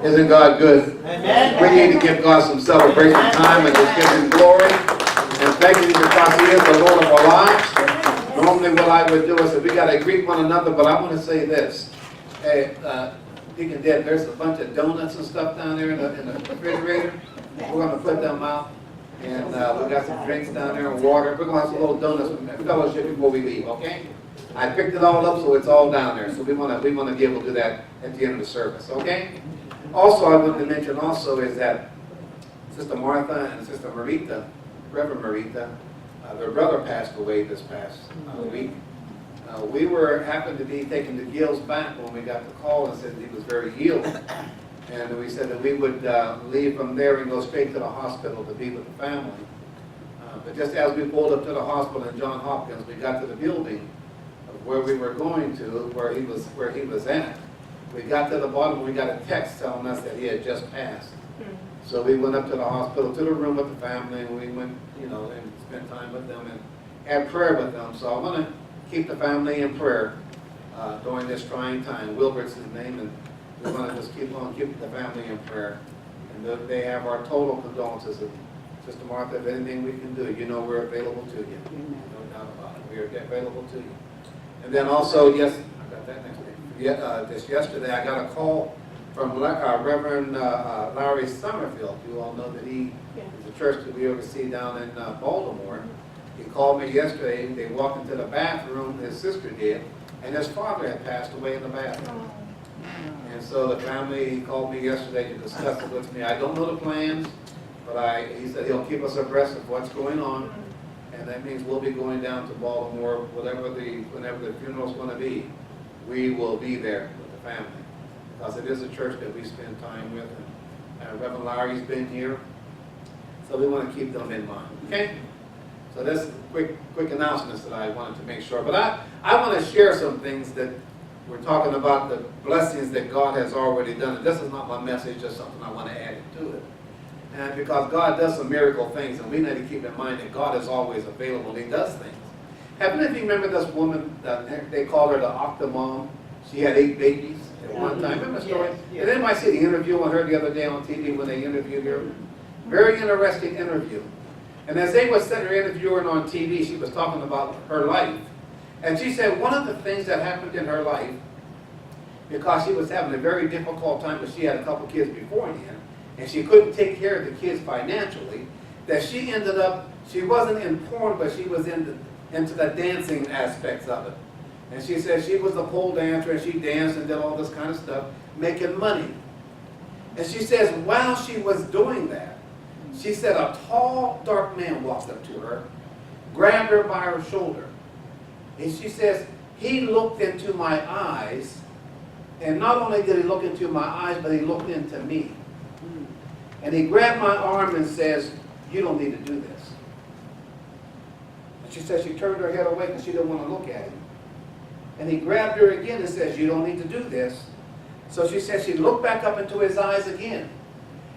Isn't God good? Amen. We need to give God some celebration time and just give Him glory. And thank Him because He is the Lord of our lives. Normally what I would do is that we got to greet one another, but I want to say this. Hey, Deacon Deb, there's a bunch of donuts and stuff down there in the refrigerator. We're going to put them out. And we got some drinks down there and water. We're going to have some little donuts and fellowship before we leave, okay? I picked it all up, so it's all down there. So we want to be able to do that at the end of the service, okay? Also, I wanted to mention also is that Sister Martha and Sister Marita, Reverend Marita, their brother passed away this past week. We happened to be taking the Gills back when we got the call and said he was very ill. And we said that we would leave from there and go straight to the hospital to be with the family. But just as we pulled up to the hospital in Johns Hopkins, we got to the building of where we were going to, where he was at. We got to the bottom, we got a text telling us that he had just passed. So we went up to the hospital, to the room with the family, and we went, and spent time with them and had prayer with them. So I want to keep the family in prayer during this trying time. Wilbert's his name, and we want to just keep on keeping the family in prayer. And they have our total condolences. And Sister Martha, if anything we can do, we're available to you. No doubt about it. We are available to you. And then also, yes, I got that next week. Just yesterday, I got a call from Reverend Larry Summerfield. You all know that he is a church that we oversee down in Baltimore. He called me yesterday. They walked into the bathroom, his sister did, and his father had passed away in the bathroom. And so the family, he called me yesterday to discuss it with me. I don't know the plans, but he said he'll keep us abreast of what's going on. And that means we'll be going down to Baltimore, whenever the funeral's going to be. We will be there with the family. Because it is a church that we spend time with. And Reverend Larry's been here. So we want to keep them in mind. Okay? So that's quick announcements that I wanted to make sure. But I want to share some things that we're talking about, the blessings that God has already done. And this is not my message, just something I want to add to it. And because God does some miracle things, and we need to keep in mind that God is always available. He does things. Have any of you remember this woman, they called her the Octomom? She had 8 babies at one time. Remember the story? Did anybody see the interview on her the other day on TV when they interviewed her? Very interesting interview. And as they were sitting there interviewing on TV, she was talking about her life. And she said one of the things that happened in her life, because she was having a very difficult time, because she had a couple kids beforehand, and she couldn't take care of the kids financially, that she ended up, she wasn't in porn, but she was into the dancing aspects of it. And she said she was a pole dancer, and she danced and did all this kind of stuff, making money. And she says while she was doing that, she said a tall, dark man walked up to her, grabbed her by her shoulder. And she says, he looked into my eyes, and not only did he look into my eyes, but he looked into me. And he grabbed my arm and says, you don't need to do this. And she said she turned her head away because she didn't want to look at him. And he grabbed her again and says, you don't need to do this. So she said she looked back up into his eyes again.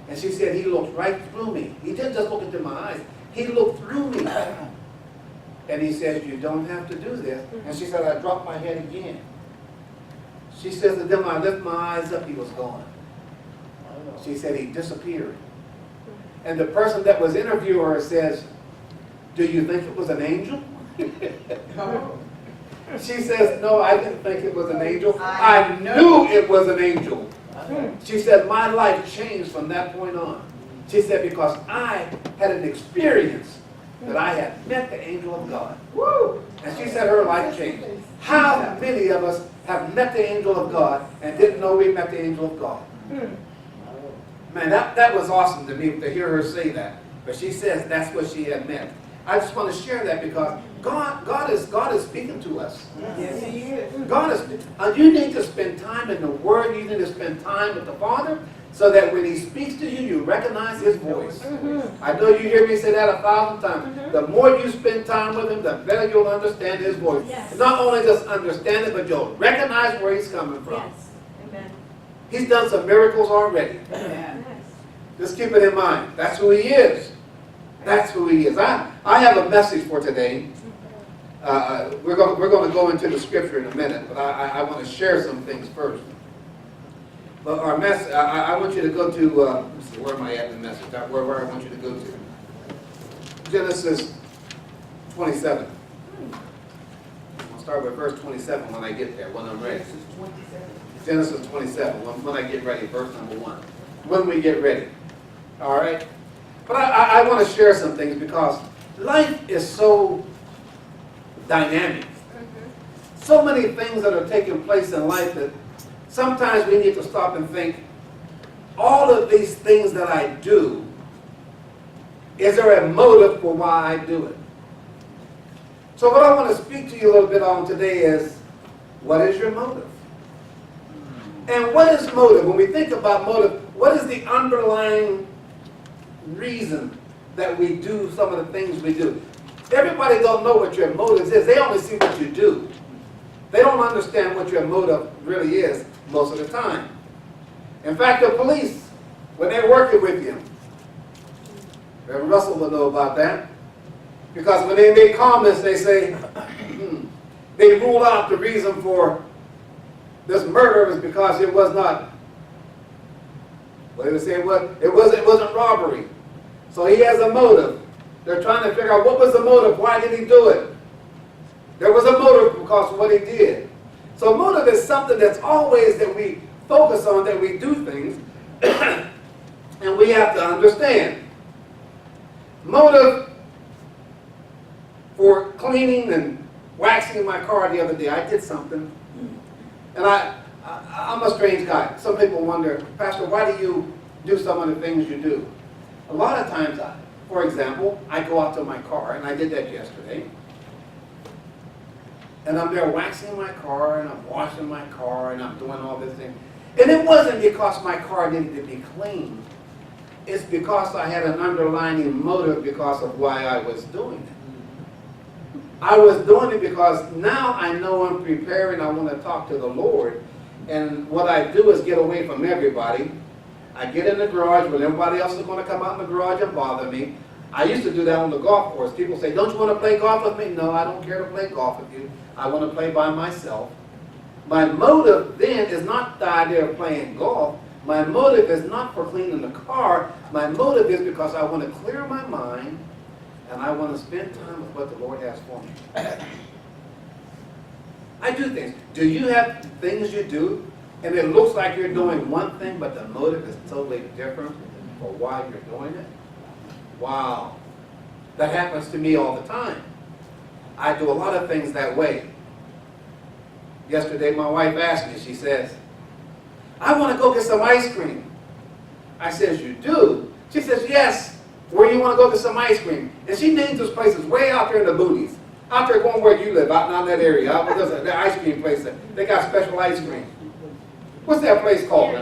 And she said, he looked right through me. He didn't just look into my eyes. He looked through me. And he says, you don't have to do this. And she said, I dropped my head again. She says, and then when I lifted my eyes up, he was gone. She said he disappeared. And the person that was interviewing her says, do you think it was an angel? She says, no, I didn't think it was an angel. I knew it was an angel. She said, my life changed from that point on. She said, because I had an experience that I had met the angel of God. And she said her life changed. How many of us have met the angel of God and didn't know we met the angel of God? Man, that was awesome to me to hear her say that. But she says that's what she had meant. I just want to share that because God is speaking to us. Yes, He is. God is. You need to spend time in the Word. You need to spend time with the Father, so that when He speaks to you, you recognize His voice. I know you hear me say that 1,000 times. The more you spend time with Him, the better you'll understand His voice. Yes. Not only just understand it, but you'll recognize where He's coming from. Yes. Amen. He's done some miracles already. Amen. Just keep it in mind. That's who He is. That's who He is. I have a message for today. We're going to go into the scripture in a minute, but I want to share some things first. But our message, I want you to go to, let's see, where am I at in the message? Where I want you to go to. Genesis 27. I'll start with verse 27 when I get there, when I'm ready. Genesis 27, when I get ready, verse number 1. When we get ready. All right? But I want to share some things because life is so dynamic. So many things that are taking place in life that sometimes we need to stop and think, all of these things that I do, is there a motive for why I do it? So what I want to speak to you a little bit on today is, what is your motive? And what is motive? When we think about motive, what is the underlying reason that we do some of the things we do? Everybody don't know what your motive is. They only see what you do. They don't understand what your motive really is most of the time. In fact, the police, when they're working with you, Reverend Russell will know about that, because when they make comments, they say, they rule out the reason for this murder is because it was not, well, they would say it wasn't robbery. So he has a motive. They're trying to figure out what was the motive, why did he do it? There was a motive because of what he did. So motive is something that's always that we focus on, that we do things, and we have to understand. Motive for cleaning and waxing my car the other day. I did something, and I'm a strange guy. Some people wonder, Pastor, why do you do some of the things you do? A lot of times, for example, I go out to my car, and I did that yesterday, and I'm there waxing my car, and I'm washing my car, and I'm doing all this thing. And it wasn't because my car needed to be clean. It's because I had an underlying motive because of why I was doing it. I was doing it because now I know I'm preparing, I want to talk to the Lord. And what I do is get away from everybody. I get in the garage when everybody else is going to come out in the garage and bother me. I used to do that on the golf course. People say, don't you want to play golf with me? No, I don't care to play golf with you. I want to play by myself. My motive then is not the idea of playing golf. My motive is not for cleaning the car. My motive is because I want to clear my mind and I want to spend time with what the Lord has for me. I do things. Do you have things you do and it looks like you're doing one thing but the motive is totally different for why you're doing it? Wow. That happens to me all the time. I do a lot of things that way. Yesterday my wife asked me, she says, I want to go get some ice cream. I says, you do? She says, yes. Where you want to go get some ice cream? And she names those places way out there in the boonies. Out there going where you live, out in that area. There's an ice cream place. They got special ice cream. What's that place called?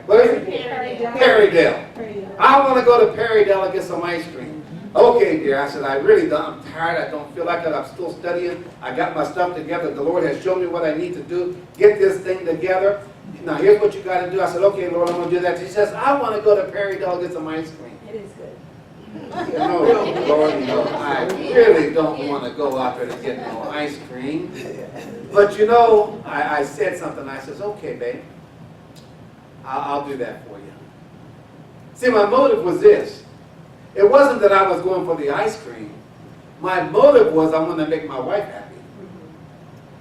What is it? Perrydale. I want to go to Perrydale and get some ice cream. Okay, dear. I said, I really don't. I'm tired. I don't feel like it. I'm still studying. I got my stuff together. The Lord has shown me what I need to do. Get this thing together. Now, here's what you got to do. I said, okay, Lord, I'm going to do that. She says, I want to go to Perrydale and get some ice cream. It is good. No, Lord, no. I really don't want to go out there to get no ice cream. But, you know, I said something. I says, okay, babe. I'll do that for you. See, my motive was this. It wasn't that I was going for the ice cream. My motive was I want to make my wife happy.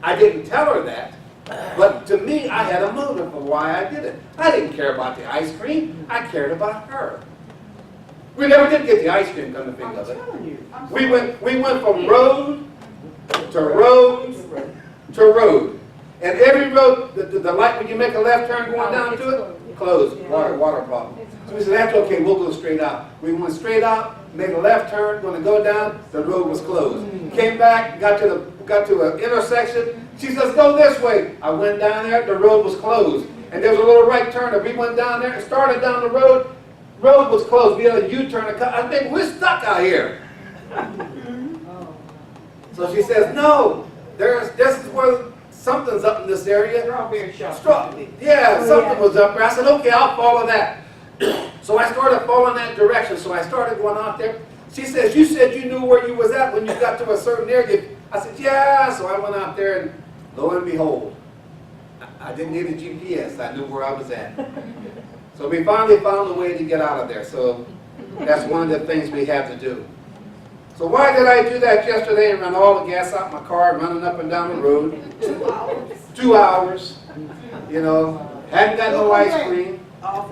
I didn't tell her that. But to me, I had a motive for why I did it. I didn't care about the ice cream. I cared about her. We never did get the ice cream, come to think of it. We went from road to road to road. And every road, the light when you make a left turn going down to it, closed. Water problem. So we said, that's okay, we'll go straight out. We went straight out, made a left turn, going to go down, the road was closed. Came back, got to an intersection. She says, go this way. I went down there, the road was closed. And there was a little right turn. And we went down there and started down the road. Road was closed. We had a U-turn. I think we're stuck out here. So she says, no, this is where something's up in this area. Yeah, something was up there. I said, okay, I'll follow that. So I started following that direction. So I started going out there. She says, you said you knew where you was at when you got to a certain area. I said, yeah. So I went out there and lo and behold, I didn't need a GPS. I knew where I was at. So we finally found a way to get out of there. So that's one of the things we have to do. So why did I do that yesterday and run all the gas out my car, running up and down the road? 2 hours. 2 hours. You know, hadn't got no ice cream.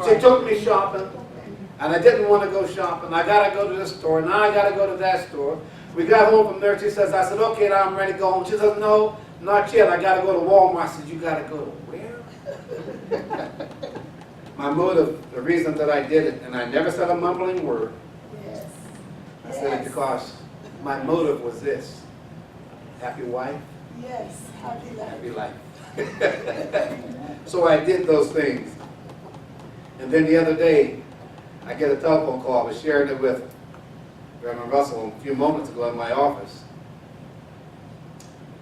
She took me shopping, and I didn't want to go shopping. I got to go to this store. Now I got to go to that store. We got home from there. She says, I said, okay, now I'm ready to go home. She says, no, not yet. I got to go to Walmart. I said, you got to go to where? My motive, the reason that I did it, and I never said a mumbling word. Yes. I said it because my motive was this. Happy wife, Yes. happy life. So I did those things. And then the other day, I get a telephone call. I was sharing it with Reverend Russell a few moments ago in my office.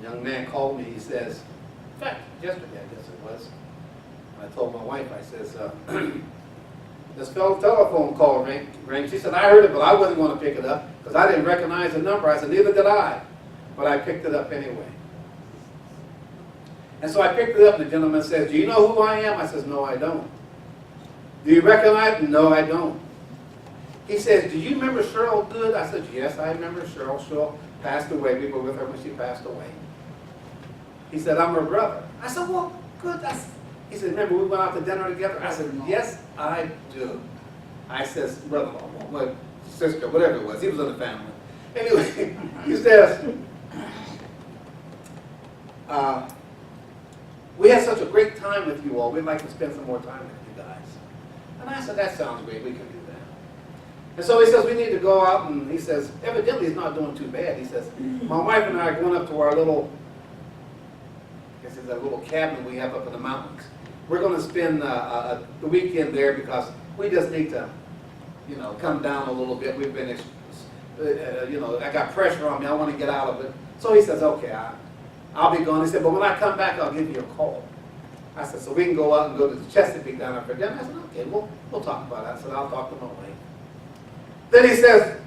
A young man called me. He says, in fact, yesterday I guess it was. I told my wife, I says, this fellow telephone call rang. She said, I heard it, but I wasn't going to pick it up because I didn't recognize the number. I said, neither did I. But I picked it up anyway. And so I picked it up, and the gentleman says, do you know who I am? I says, no, I don't. Do you recognize me? No, I don't. He says, do you remember Cheryl Good? I said, yes, I remember Cheryl. Cheryl passed away. We were with her when she passed away. He said, I'm her brother. I said, well, good. He said, remember we went out to dinner together? I said, yes, I do. I says, brother-in-law, my sister, whatever it was. He was in the family. Anyway, he says, we had such a great time with you all. We'd like to spend some more time with you guys. And I said, that sounds great. We can do that. And so he says, we need to go out. And he says, evidently he's not doing too bad. He says, my wife and I are going up to our little, I guess it's a little cabin we have up in the mountains. We're going to spend the weekend there because we just need to, you know, come down a little bit. We've been, you know, I got pressure on me. I want to get out of it. So he says, okay, I'll be gone. He said, but when I come back, I'll give you a call. I said, so we can go out and go to the Chesapeake down there for dinner? I said, okay, we'll talk about it. I said, I'll talk to my wife. Then he says,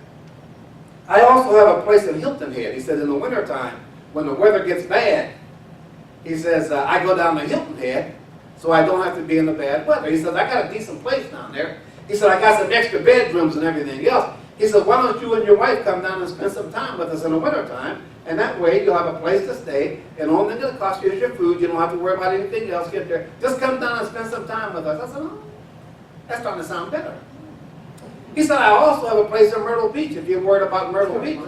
I also have a place in Hilton Head. He says, in the wintertime, when the weather gets bad, he says, I go down to Hilton Head, so I don't have to be in the bad weather. He says, I got a decent place down there. He said, I got some extra bedrooms and everything else. He said, why don't you and your wife come down and spend some time with us in the wintertime? And that way you'll have a place to stay, and all it's going to cost you is your food. You don't have to worry about anything else. Get there. Just come down and spend some time with us. I said, oh, that's starting to sound better. He said, I also have a place in Myrtle Beach, if you're worried about Myrtle Beach.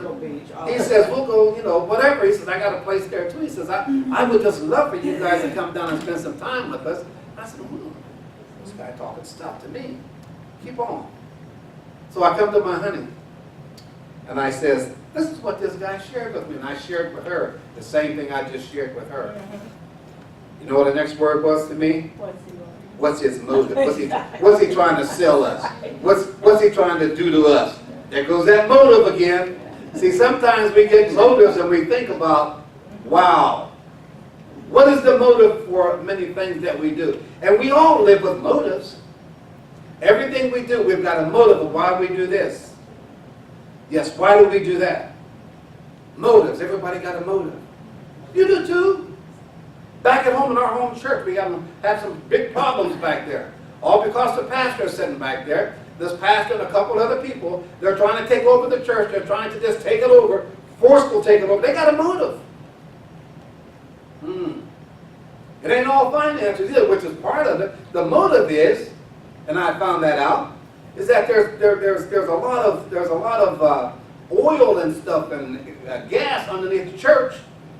He says, we'll go, you know, whatever. He says, I got a place there too. He says, I would just love for you guys to come down and spend some time with us. I said, this guy talking stuff to me. Keep on. So I come to my honey, and I says, this is what this guy shared with me. And I shared with her the same thing I just shared with her. You know what the next word was to me? What's his motive? What's he trying to sell us? What's he trying to do to us? There goes that motive again. See, sometimes we get motives and we think about, wow, what is the motive for many things that we do? And we all live with motives. Everything we do, we've got a motive of why we do this. Yes, why do we do that? Motives. Everybody got a motive. You do too. Back at home in our home church, we had some big problems back there. All because the pastor is sitting back there. This pastor and a couple other people, they're trying to take over the church. They're trying to just take it over. Forceful take it over. They got a motive. It ain't all finances either, which is part of it. The motive is, and I found that out, is that there's a lot of oil and stuff and gas underneath the church,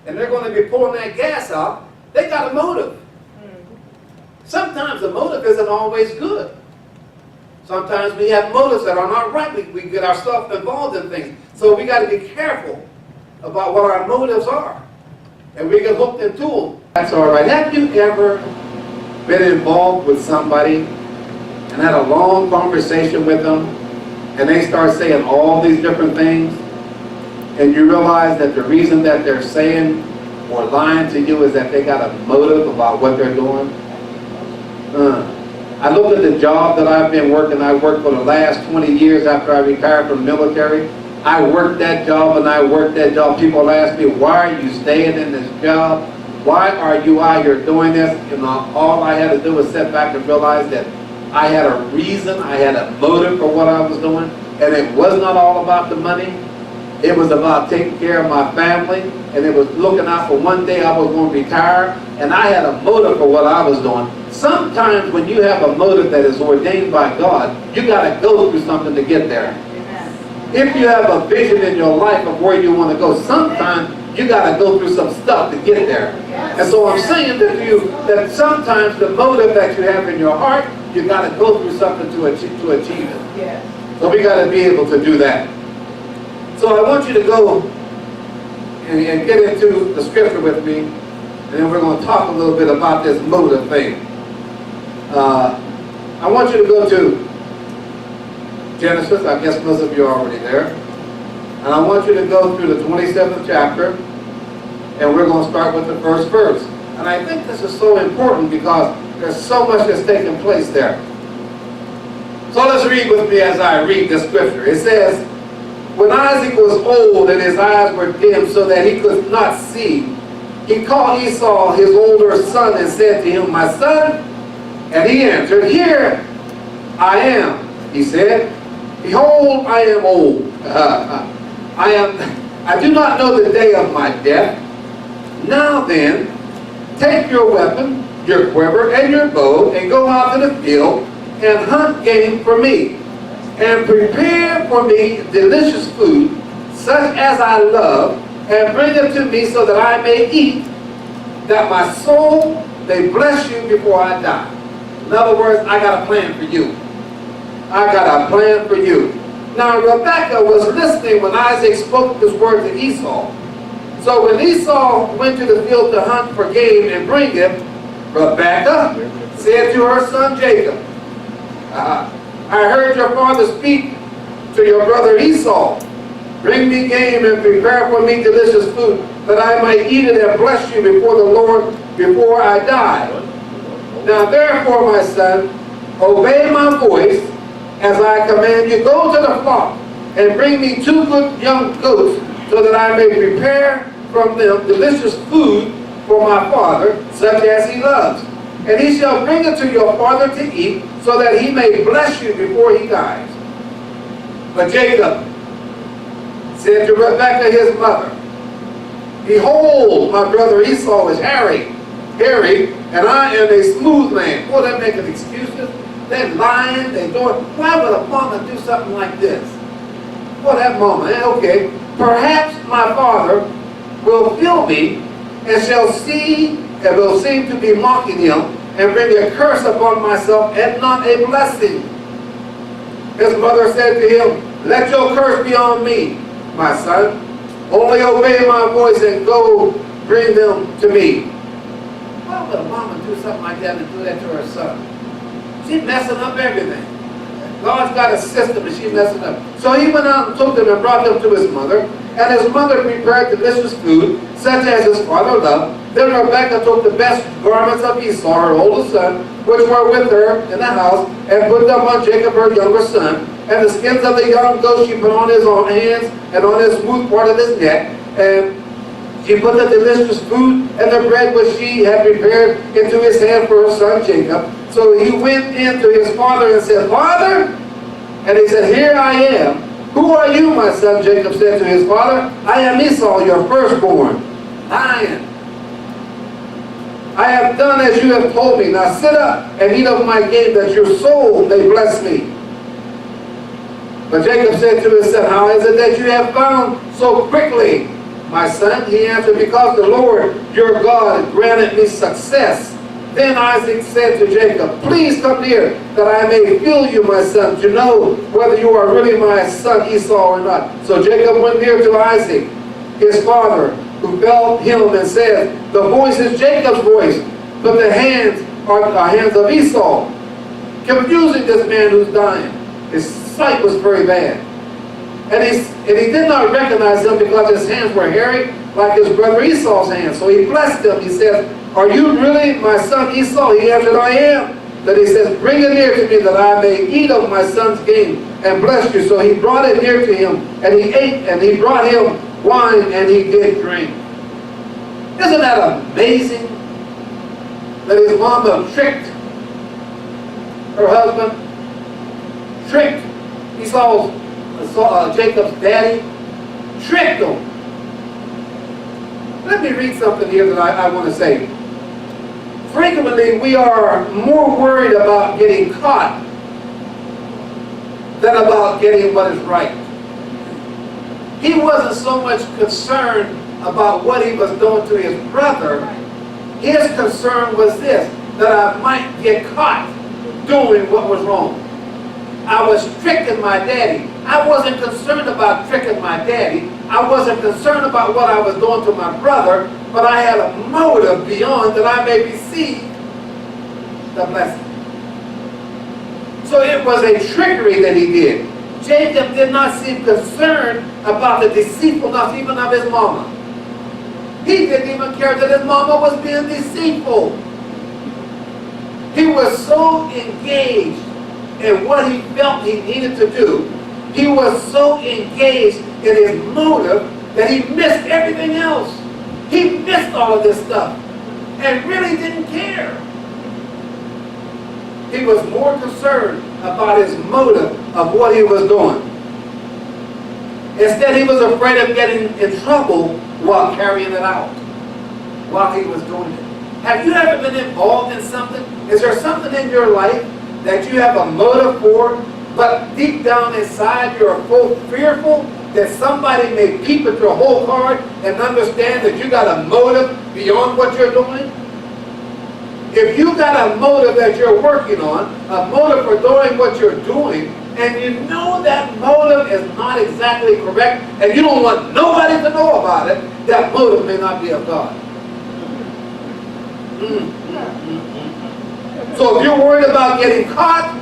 and they're going to be pulling that gas out. They got a motive. Sometimes the motive isn't always good. Sometimes we have motives that are not right. We get ourselves involved in things. So we got to be careful about what our motives are. And we get hooked into them. That's all right. Have you ever been involved with somebody and had a long conversation with them, and they start saying all these different things, and you realize that the reason that they're saying or lying to you is that they got a motive about what they're doing? I look at the job that I've been working. I worked for the last 20 years after I retired from the military. I worked that job and I worked that job. People ask me, why are you staying in this job? why are you out here doing this? You know, all I had to do was sit back and realize that I had a reason, I had a motive for what I was doing, and it was not all about the money. It was about taking care of my family, and it was looking out for one day I was going to retire, and I had a motive for what I was doing. Sometimes when you have a motive that is ordained by God, you got to go through something to get there. If you have a vision in your life of where you want to go, sometimes you got to go through some stuff to get there. And so I'm saying to you that sometimes the motive that you have in your heart, you got to go through something to achieve it. So we got to be able to do that. So I want you to go and get into the scripture with me, and then we're going to talk a little bit about this motive thing. I want you to go to Genesis. I guess most of you are already there. And I want you to go through the 27th chapter, and we're going to start with the first verse. And I think this is so important because there's so much that's taking place there. So let's read with me as I read the scripture. It says, when Isaac was old and his eyes were dim so that he could not see, he called Esau, his older son, and said to him, my son? And he answered, here I am. He said, behold, I am old. I do not know the day of my death. Now then, take your weapon, your quiver, and your bow, and go out to the field and hunt game for me, and prepare for me delicious food, such as I love, and bring it to me so that I may eat, that my soul may bless you before I die. In other words, I got a plan for you. I got a plan for you. Now Rebekah was listening when Isaac spoke this word to Esau. So when Esau went to the field to hunt for game and bring it, Rebekah said to her son Jacob, I heard your father speak to your brother Esau. Bring me game and prepare for me delicious food, that I might eat it and bless you before the Lord before I die. Now therefore, my son, obey my voice as I command you. Go to the flock and bring me 2 good young goats, so that I may prepare from them delicious food for my father, such as he loves. And he shall bring it to your father to eat, so that he may bless you before he dies. But Jacob said to Rebekah his mother, behold, my brother Esau is hairy, and I am a smooth man. Boy, they're making excuses. They're lying. They're doing. Why would a mama do something like this? Well, that mama, okay. Perhaps my father will feel me and shall see and will seem to be mocking him and bring a curse upon myself and not a blessing. His mother said to him, let your curse be on me, my son. Only obey my voice and go bring them to me. Why would a mama do something like that and do that to her son? She's messing up everything. God's got a system and she's messing up. So he went out and took them and brought them to his mother. And his mother prepared delicious food, such as his father loved. Then Rebekah took the best garments of Esau, her oldest son, which were with her in the house, and put them on Jacob, her younger son. And the skins of the young goat she put on his own hands and on his smooth part of his neck. And she put the delicious food and the bread which she had prepared into his hand for her son Jacob. So he went in to his father and said, Father? And he said, here I am. Who are you, my son? Jacob said to his father, I am Esau, your firstborn. Lion. I have done as you have told me. Now sit up and eat of my game, that your soul may bless me. But Jacob said to his son, how is it that you have found so quickly, my son? He answered, because the Lord your God granted me success. Then Isaac said to Jacob, please come near, that I may feel you, my son, to know whether you are really my son Esau or not. So Jacob went near to Isaac, his father, who felt him and said, the voice is Jacob's voice, but the hands are the hands of Esau, confusing this man who's dying. His sight was very bad. And he did not recognize him because his hands were hairy like his brother Esau's hands. So he blessed him. He said, are you really my son Esau? He answered, I am. Then he says, bring it near to me, that I may eat of my son's game and bless you. So he brought it near to him, and he ate, and he brought him wine, and he did drink. Isn't that amazing that his mama tricked her husband? Tricked Jacob's daddy. Tricked him. Let me read something here that I want to say. Frequently, we are more worried about getting caught than about getting what is right. He wasn't so much concerned about what he was doing to his brother. His concern was this, that I might get caught doing what was wrong. I was tricking my daddy. I wasn't concerned about tricking my daddy. I wasn't concerned about what I was doing to my brother, but I had a motive beyond that I may receive the blessing. So it was a trickery that he did. Jacob did not seem concerned about the deceitfulness even of his mama. He didn't even care that his mama was being deceitful. He was so engaged in what he felt he needed to do. He was so engaged in his motive that he missed everything else. He missed all of this stuff and really didn't care. He was more concerned about his motive of what he was doing. Instead, he was afraid of getting in trouble while carrying it out, while he was doing it. Have you ever been involved in something? Is there something in your life that you have a motive for, but deep down inside you're so fearful that somebody may peep at your whole heart and understand that you got a motive beyond what you're doing? If you got a motive that you're working on, a motive for doing what you're doing, and you know that motive is not exactly correct, and you don't want nobody to know about it, that motive may not be of God. So if you're worried about getting caught,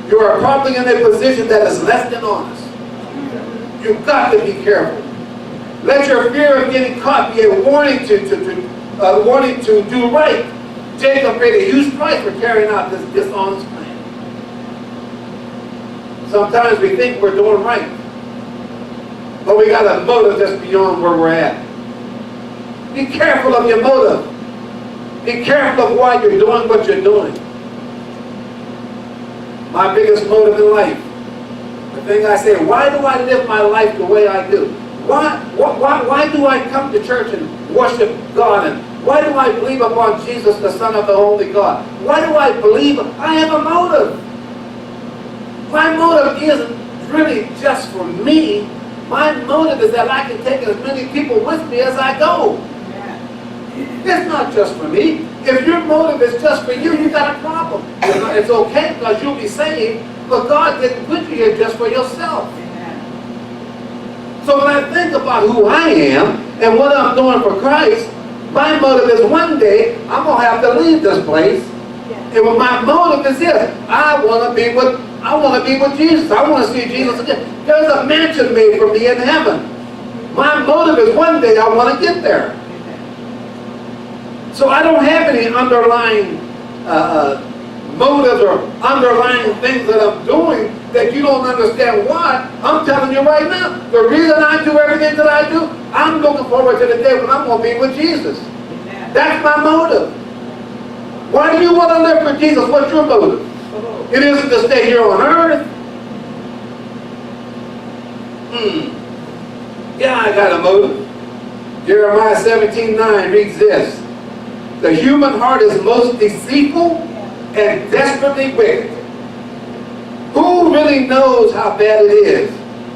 you are probably in a position that is less than honest. You've got to be careful. Let your fear of getting caught be a warning to do right. Jacob paid a huge price for carrying out this dishonest plan. Sometimes we think we're doing right, but we got a motive that's beyond where we're at. Be careful of your motive. Be careful of why you're doing what you're doing. My biggest motive in life, the thing I say, why do I live my life the way I do? Why do I come to church and worship God? And why do I believe upon Jesus, the Son of the Holy God? Why do I believe? I have a motive. My motive isn't really just for me. My motive is that I can take as many people with me as I go. It's not just for me. If your motive is just for you, you got a problem. It's okay because you'll be saved, but God didn't put you here just for yourself. So when I think about who I am and what I'm doing for Christ, my motive is one day I'm going to have to leave this place. And my motive is this. I want to be with Jesus. I want to see Jesus again. There's a mansion made for me in heaven. My motive is one day I want to get there. So I don't have any underlying motives or underlying things that I'm doing that you don't understand why. I'm telling you right now, the reason I do everything that I do, I'm looking forward to the day when I'm going to be with Jesus. That's my motive. Why do you want to live for Jesus? What's your motive? It isn't to stay here on earth. Yeah, I got a motive. Jeremiah 17:9 reads this. The human heart is most deceitful and desperately wicked. Who really knows how bad it is?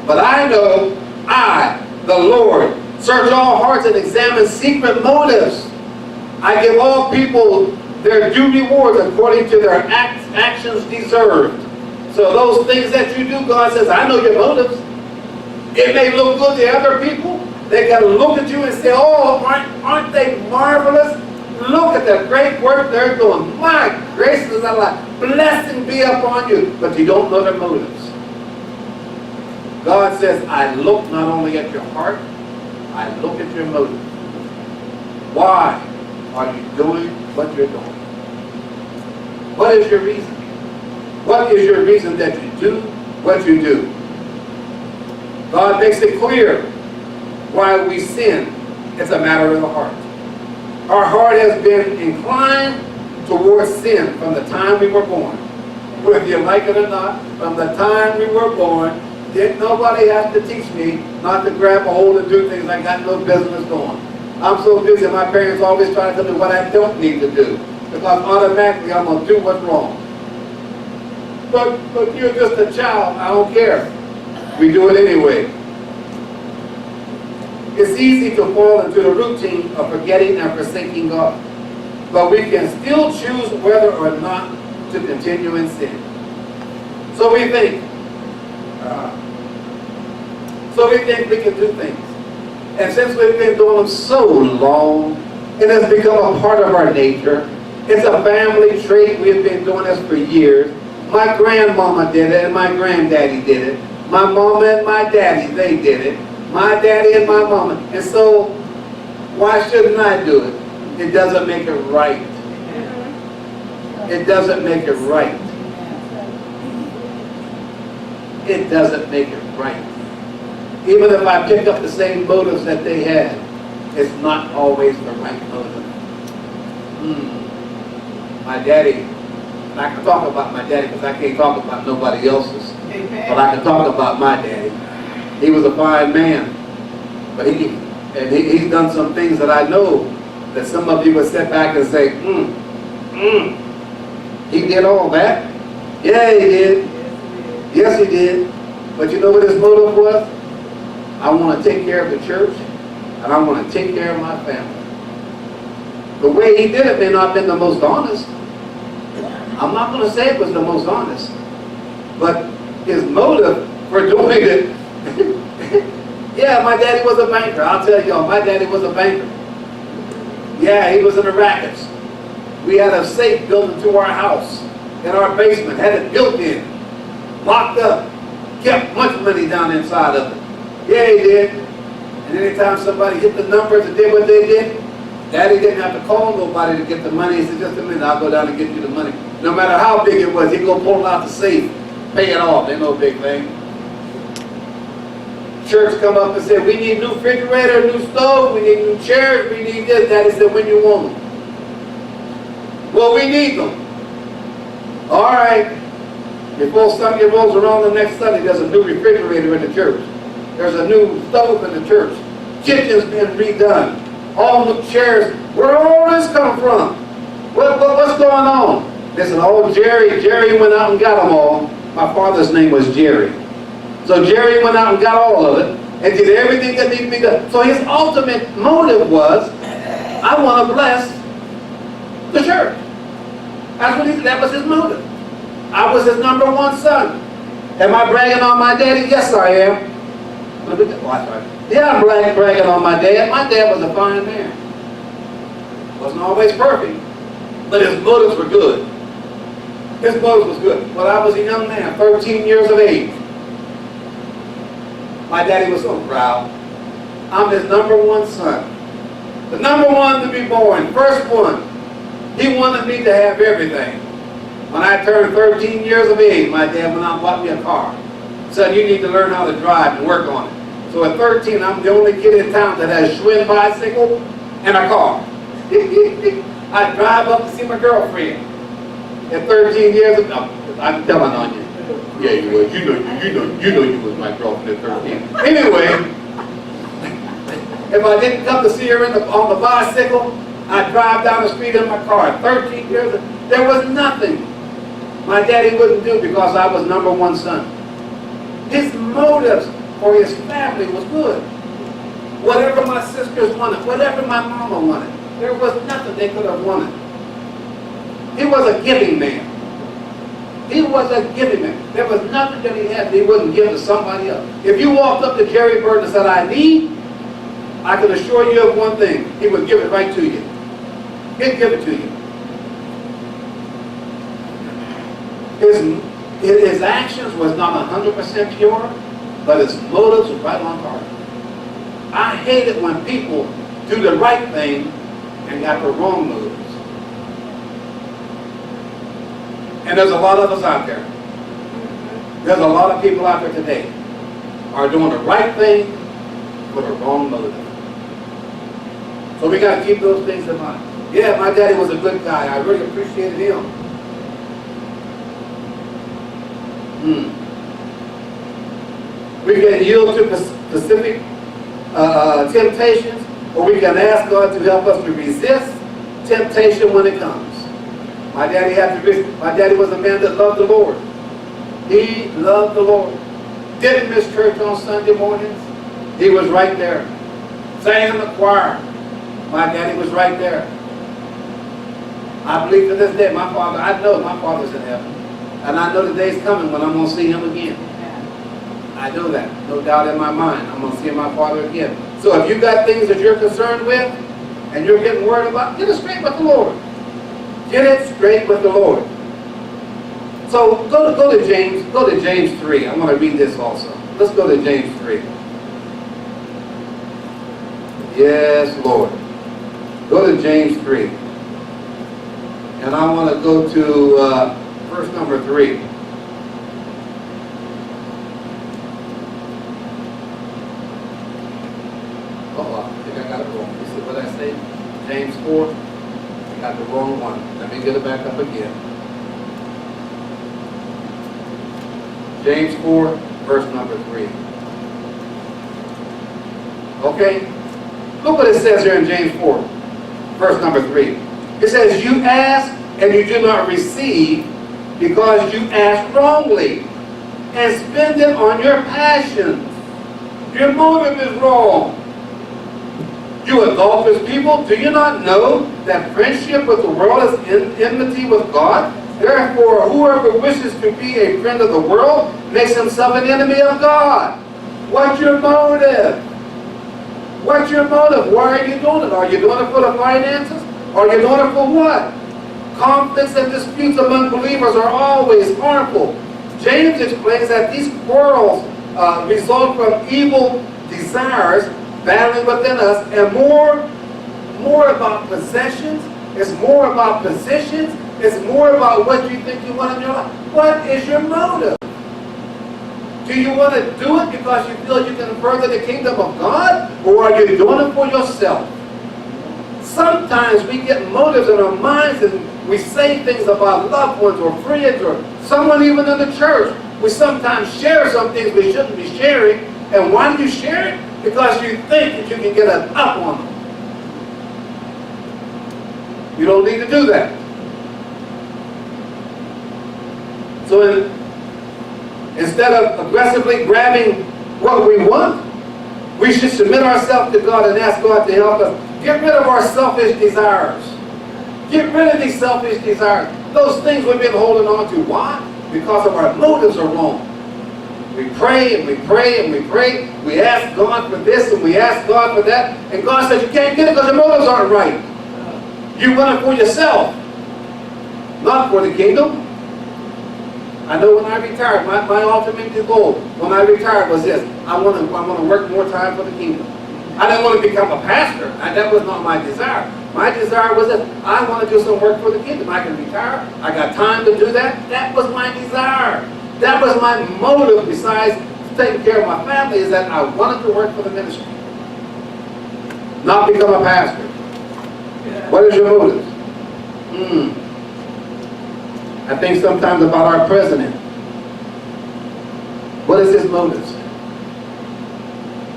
But I know, I, the Lord, search all hearts and examine secret motives. I give all people their due rewards according to their actions deserved. So those things that you do, God says, I know your motives. It may look good to other people. They got to look at you and say, oh, aren't they marvelous? Look at the great work they're doing. My grace is alive. Blessing be upon you. But you don't know their motives. God says, I look not only at your heart, I look at your motive. Why are you doing what you're doing? What is your reason? What is your reason that you do what you do? God makes it clear why we sin. It's a matter of the heart. Our heart has been inclined towards sin from the time we were born. Whether you like it or not, from the time we were born, didn't nobody have to teach me not to grab a hold and do things I got no business doing. I'm so busy, my parents always try to tell me what I don't need to do, because automatically I'm going to do what's wrong. But you're just a child, I don't care. We do it anyway. It's easy to fall into the routine of forgetting and forsaking God. But we can still choose whether or not to continue in sin. So we think we can do things. And since we've been doing them so long, it has become a part of our nature. It's a family trait. We've been doing this for years. My grandmama did it and my granddaddy did it. My mama and my daddy, they did it. My daddy and my mama. And so, why shouldn't I do it? It doesn't make it right. It doesn't make it right. It doesn't make it right. Even if I pick up the same motives that they had, it's not always the right motive. My daddy, and I can talk about my daddy because I can't talk about nobody else's. Amen. But I can talk about my daddy. He was a fine man. But he's done some things that I know that some of you would sit back and say, he did all that? Yeah, he did. Yes, he did. But you know what his motive was? I want to take care of the church, and I want to take care of my family. The way he did it may not have been the most honest. I'm not going to say it was the most honest. But his motive for doing it, yeah, my daddy was a banker. I'll tell y'all, my daddy was a banker. Yeah, he was in the rackets. We had a safe built into our house, in our basement, had it built in, locked up, kept much money down inside of it. Yeah, he did. And anytime somebody hit the numbers and did what they did, Daddy didn't have to call nobody to get the money. He said, just a minute, I'll go down and get you the money. No matter how big it was, he'd go pull out the safe, pay it off. Ain't no big thing. Church come up and said, we need new refrigerator, new stove, we need new chairs, we need this. Daddy said, when you want them? Well, we need them. All right. Before Sunday rolls around the next Sunday, there's a new refrigerator in the church. There's a new stove in the church. Kitchen's been redone. All new chairs. Where all this come from? What's going on? Listen, old Jerry went out and got them all. My father's name was Jerry. So Jerry went out and got all of it and did everything that needed to be done. So his ultimate motive was, I want to bless the church. That was his motive. I was his number one son. Am I bragging on my daddy? Yes, I am. Yeah, I'm bragging on my dad. My dad was a fine man. Wasn't always perfect, but his motives were good. His motives was good. When I was a young man, 13 years of age, my daddy was so proud. I'm his number one son. The number one to be born, first one. He wanted me to have everything. When I turned 13 years of age, my dad went out and bought me a car. Said, you need to learn how to drive and work on it. So at 13, I'm the only kid in town that has a Schwinn bicycle and a car. I drive up to see my girlfriend. At 13 years old, I'm telling on you. Yeah, you was. You know you was my girlfriend at 13. Anyway, if I didn't come to see her on the bicycle, I'd drive down the street in my car. At 13 years old, there was nothing my daddy wouldn't do because I was number one son. His motives for his family was good. Whatever my sisters wanted, whatever my mama wanted, there was nothing they could have wanted. He was a giving man. He was a giving man. There was nothing that he had that he wouldn't give to somebody else. If you walked up to Jerry Bird and said, I need, I can assure you of one thing. He would give it right to you. He'd give it to you. His actions was not 100% pure, but his motives were right on target. I hate it when people do the right thing and got the wrong motives. And there's a lot of us out there. There's a lot of people out there today are doing the right thing with a wrong motive. So we got to keep those things in mind. Yeah, my daddy was a good guy. I really appreciated him. We can yield to specific temptations, or we can ask God to help us to resist temptation when it comes. My daddy was a man that loved the Lord. He loved the Lord. Didn't miss church on Sunday mornings. He was right there. Sang in the choir. My daddy was right there. I believe to this day, I know my father's in heaven. And I know the day's coming when I'm going to see him again. I know that. No doubt in my mind. I'm going to see my father again. So if you got things that you're concerned with, and you're getting worried about, get it straight with the Lord. Get it straight with the Lord. So go to James 3. I'm going to read this also. Let's go to James 3. Yes, Lord. Go to James 3. And I want to go to verse number 3. Oh, I think I got it wrong. You see what I say? James 4. I got the wrong one. Let me get it back up again. James 4, verse number 3. Okay? Look what it says here in James 4, verse number 3. It says, you ask and you do not receive because you ask wrongly and spend it on your passions. Your motive is wrong. You adulterous people, do you not know that friendship with the world is enmity with God? Therefore, whoever wishes to be a friend of the world makes himself an enemy of God. What's your motive? What's your motive? Why are you doing it? Are you doing it for the finances? Are you doing it for what? Conflicts and disputes among believers are always harmful. James explains that these quarrels result from evil desires battling within us, and more about possessions. It's more about positions. It's more about what you think you want in your life. What is your motive? Do you want to do it because you feel you can further the kingdom of God? Or are you doing it for yourself? Sometimes we get motives in our minds and we say things about loved ones or friends or someone even in the church. We sometimes share some things we shouldn't be sharing. And why do you share it? Because you think that you can get an up on them. You don't need to do that. So instead of aggressively grabbing what we want, we should submit ourselves to God and ask God to help us. Get rid of our selfish desires. Get rid of these selfish desires. Those things we've been holding on to. Why? Because of our motives are wrong. We pray and we pray and we pray. We ask God for this and we ask God for that. And God says you can't get it because your motives aren't right. You want it for yourself, not for the kingdom. I know when I retired, my ultimate goal when I retired was this. I want to work more time for the kingdom. I didn't want to become a pastor. That was not my desire. My desire was this. I want to do some work for the kingdom. I can retire. I got time to do that. That was my desire. That was my motive besides taking care of my family, is that I wanted to work for the ministry. Not become a pastor. What is your motive? I think sometimes about our president. What is his motives?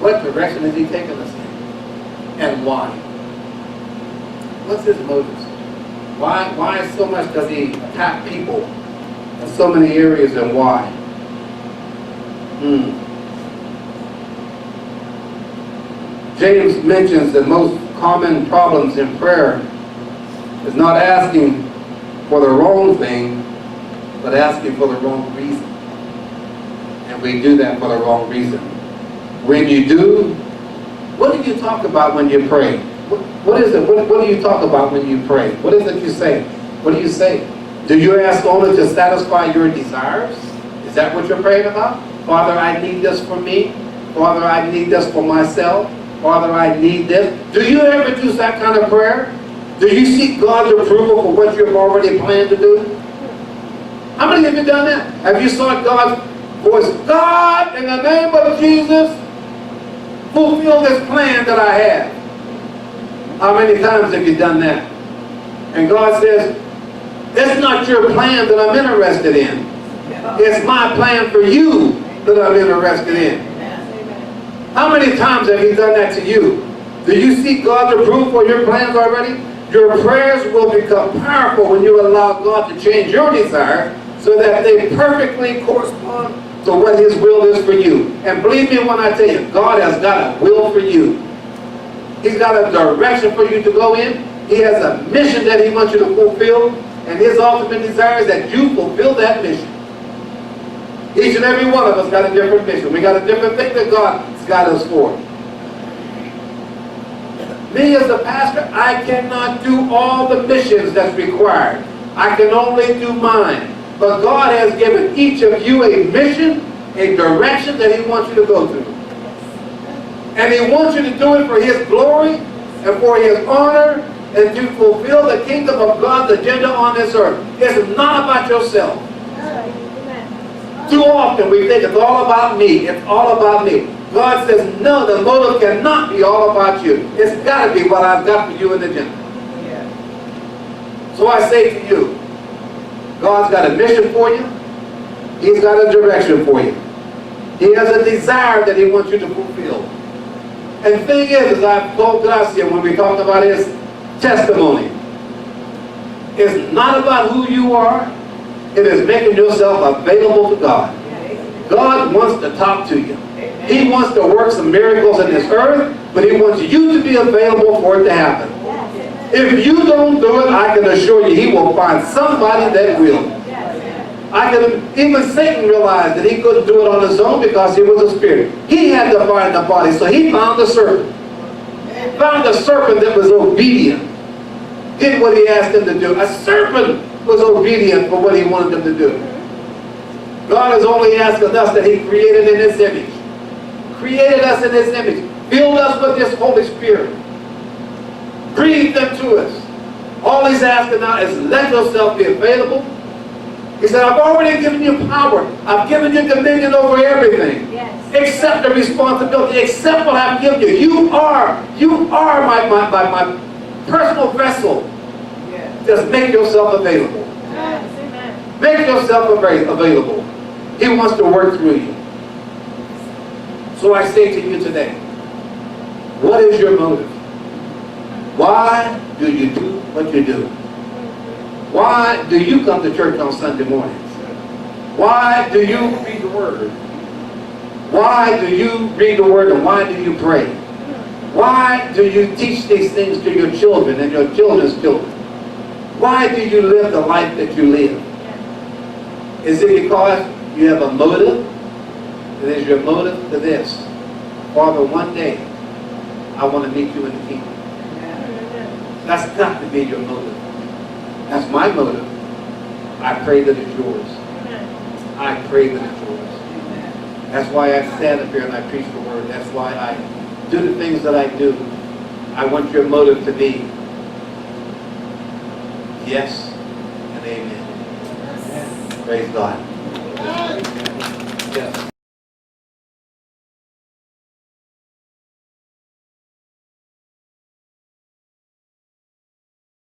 What direction is he taking us in? And why? What's his motives? Why so much does he attack people in so many areas, and why? James mentions the most common problems in prayer is not asking for the wrong thing, but asking for the wrong reason. And we do that for the wrong reason. When you do, what do you talk about when you pray? What is it? What do you talk about when you pray? What is it you say? What do you say? Do you ask only to satisfy your desires? Is that what you're praying about? Father, I need this for me. Father, I need this for myself. Father, I need this. Do you ever do that kind of prayer? Do you seek God's approval for what you've already planned to do? How many of you done that? Have you sought God's voice? God, in the name of Jesus, fulfill this plan that I have. How many times have you done that? And God says, it's not your plan that I'm interested in. It's my plan for you that I'm interested in. How many times have He done that to you? Do you seek God's approval for your plans already? Your prayers will become powerful when you allow God to change your desire so that they perfectly correspond to what His will is for you. And believe me when I tell you, God has got a will for you. He's got a direction for you to go in. He has a mission that He wants you to fulfill. And His ultimate desire is that you fulfill that mission. Each and every one of us got a different mission. We got a different thing that God's got us for. Me as a pastor, I cannot do all the missions that's required. I can only do mine. But God has given each of you a mission, a direction that He wants you to go through. And He wants you to do it for His glory and for His honor and to fulfill the kingdom of God's agenda on this earth. It's not about yourself. Too often we think it's all about me. It's all about me. God says, no, the motive cannot be all about you. It's got to be what I've got for you in the agenda. So I say to you, God's got a mission for you. He's got a direction for you. He has a desire that He wants you to fulfill. And the thing is, as I've told Gracia when we talked about His testimony, it's not about who you are. It is making yourself available to God. God wants to talk to you. He wants to work some miracles in this earth, but He wants you to be available for it to happen. If you don't do it, I can assure you He will find somebody that will. Even Satan realized that he couldn't do it on his own because he was a spirit. He had to find the body, so he found the serpent. Found a serpent that was obedient. Did what He asked him to do. A serpent was obedient for what He wanted them to do. God is only asking us that He created in His image. Created us in His image. Filled us with His Holy Spirit. Breathed them to us. All He's asking now is let yourself be available. He said, I've already given you power. I've given you dominion over everything. Yes. Accept the responsibility. Accept what I've given you. You are my personal vessel. Yes. Just make yourself available. Yes. Make yourself available. He wants to work through you. So I say to you today, what is your motive? Why do you do what you do? Why do you come to church on Sunday mornings? Why do you read the Word? Why do you read the Word and why do you pray? Why do you teach these things to your children and your children's children? Why do you live the life that you live? Is it because you have a motive? It is your motive to this. Father, one day I want to meet you in the kingdom. That's got to be your motive. That's my motive. I pray that it's yours. I pray that it's yours. That's why I stand up here and I preach the Word. That's why I do the things that I do. I want your motive to be yes and amen. Praise God.